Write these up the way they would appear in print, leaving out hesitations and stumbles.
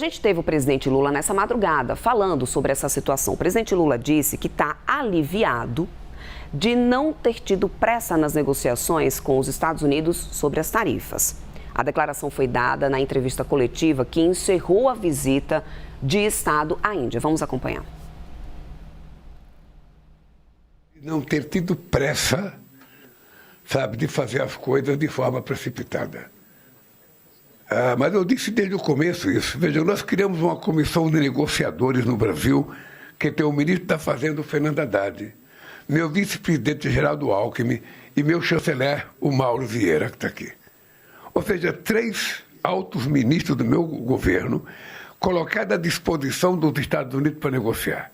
A gente teve o presidente Lula nessa madrugada falando sobre essa situação. O presidente Lula disse que está aliviado de não ter tido pressa nas negociações com os Estados Unidos sobre as tarifas. A declaração foi dada na entrevista coletiva que encerrou a visita de Estado à Índia. Vamos acompanhar. Não ter tido pressa, sabe, de fazer as coisas de forma precipitada. Mas eu disse desde o começo isso. Veja, nós criamos uma comissão de negociadores no Brasil, que tem o ministro da Fazenda, o Fernando Haddad, meu vice-presidente Geraldo Alckmin e meu chanceler, o Mauro Vieira, que está aqui. Ou seja, 3 altos ministros do meu governo colocados à disposição dos Estados Unidos para negociar.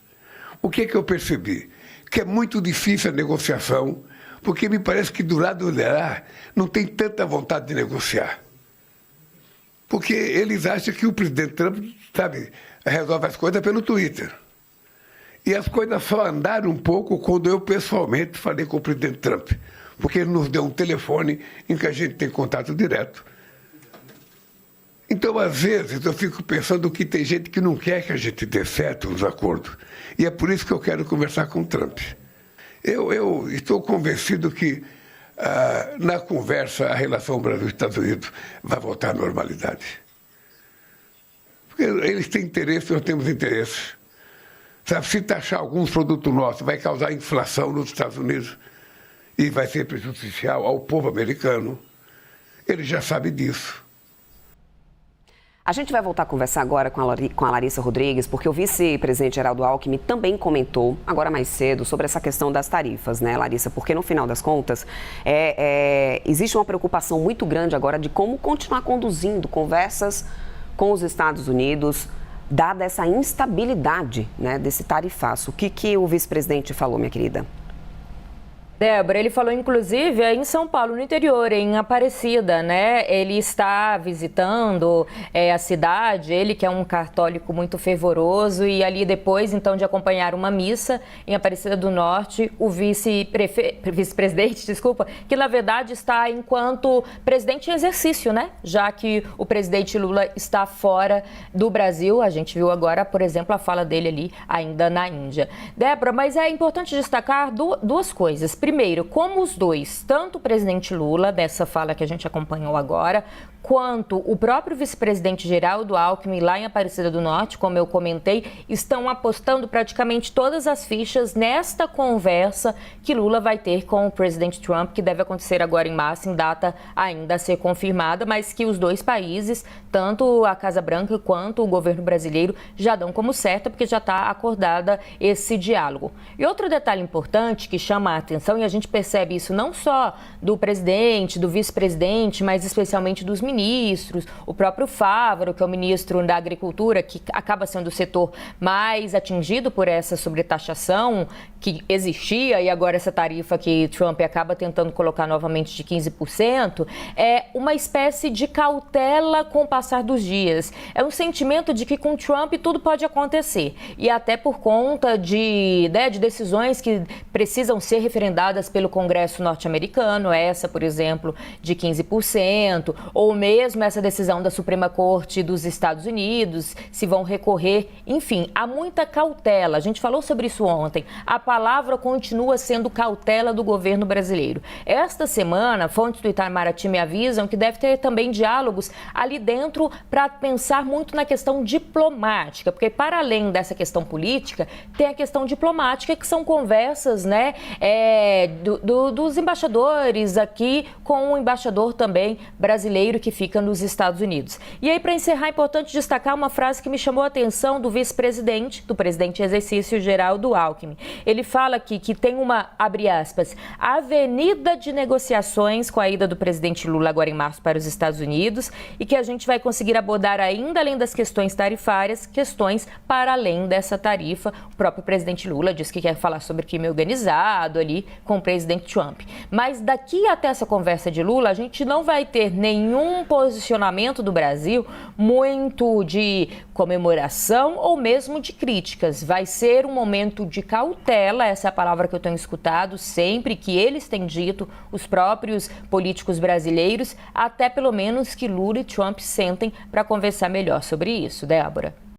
O que eu percebi? Que é muito difícil a negociação, porque me parece que do lado de lá não tem tanta vontade de negociar. Porque eles acham que o presidente Trump, sabe, resolve as coisas pelo Twitter. E as coisas só andaram um pouco quando eu pessoalmente falei com o presidente Trump. Porque ele nos deu um telefone em que a gente tem contato direto. Então, às vezes, eu fico pensando que tem gente que não quer que a gente dê certo nos acordos. E é por isso que eu quero conversar com o Trump. Eu estou convencido que na conversa, a relação Brasil-Estados Unidos vai voltar à normalidade. Porque eles têm interesse, nós temos interesse. Sabe, se taxar alguns produtos nossos, vai causar inflação nos Estados Unidos e vai ser prejudicial ao povo americano. Ele já sabe disso. A gente vai voltar a conversar agora com a Larissa Rodrigues, porque o vice-presidente Geraldo Alckmin também comentou, agora mais cedo, sobre essa questão das tarifas, né, Larissa? Porque, no final das contas, existe uma preocupação muito grande agora de como continuar conduzindo conversas com os Estados Unidos, dada essa instabilidade, né, desse tarifaço. O que o vice-presidente falou, minha querida? Débora, ele falou inclusive em São Paulo, no interior, em Aparecida, né? Ele está visitando a cidade, ele que é um católico muito fervoroso, e ali depois, então, de acompanhar uma missa em Aparecida do Norte, o vice-presidente, que na verdade está enquanto presidente em exercício, né? Já que o presidente Lula está fora do Brasil, a gente viu agora, por exemplo, a fala dele ali ainda na Índia. Débora, mas é importante destacar duas coisas. Primeiro, como os dois, tanto o presidente Lula, dessa fala que a gente acompanhou agora, quanto o próprio vice-presidente Geraldo Alckmin, lá em Aparecida do Norte, como eu comentei, estão apostando praticamente todas as fichas nesta conversa que Lula vai ter com o presidente Trump, que deve acontecer agora em março, em data ainda a ser confirmada, mas que os dois países, tanto a Casa Branca quanto o governo brasileiro, já dão como certa, porque já está acordada esse diálogo. E outro detalhe importante que chama a atenção, e a gente percebe isso não só do presidente, do vice-presidente, mas especialmente dos ministros, o próprio Fávaro, que é o ministro da Agricultura, que acaba sendo o setor mais atingido por essa sobretaxação que existia, e agora essa tarifa que Trump acaba tentando colocar novamente de 15%, é uma espécie de cautela com o passar dos dias. É um sentimento de que com Trump tudo pode acontecer, e até por conta de decisões que precisam ser referendadas pelo Congresso norte-americano, essa, por exemplo, de 15%, ou mesmo essa decisão da Suprema Corte dos Estados Unidos, se vão recorrer, enfim, há muita cautela. A gente falou sobre isso ontem. A palavra continua sendo cautela do governo brasileiro. Esta semana, fontes do Itamaraty me avisam que deve ter também diálogos ali dentro para pensar muito na questão diplomática, porque para além dessa questão política, tem a questão diplomática, que são conversas, né, dos embaixadores aqui com o embaixador também brasileiro que fica nos Estados Unidos. E aí, para encerrar, é importante destacar uma frase que me chamou a atenção do vice-presidente, do presidente em exercício, Geraldo Alckmin. Ele fala aqui que tem uma, abre aspas, avenida de negociações com a ida do presidente Lula agora em março para os Estados Unidos, e que a gente vai conseguir abordar ainda além das questões tarifárias, questões para além dessa tarifa. O próprio presidente Lula disse que quer falar sobre crime organizado ali, com o presidente Trump. Mas daqui até essa conversa de Lula, a gente não vai ter nenhum posicionamento do Brasil muito de comemoração ou mesmo de críticas. Vai ser um momento de cautela, essa é a palavra que eu tenho escutado sempre, que eles têm dito, os próprios políticos brasileiros, até pelo menos que Lula e Trump sentem para conversar melhor sobre isso, Débora.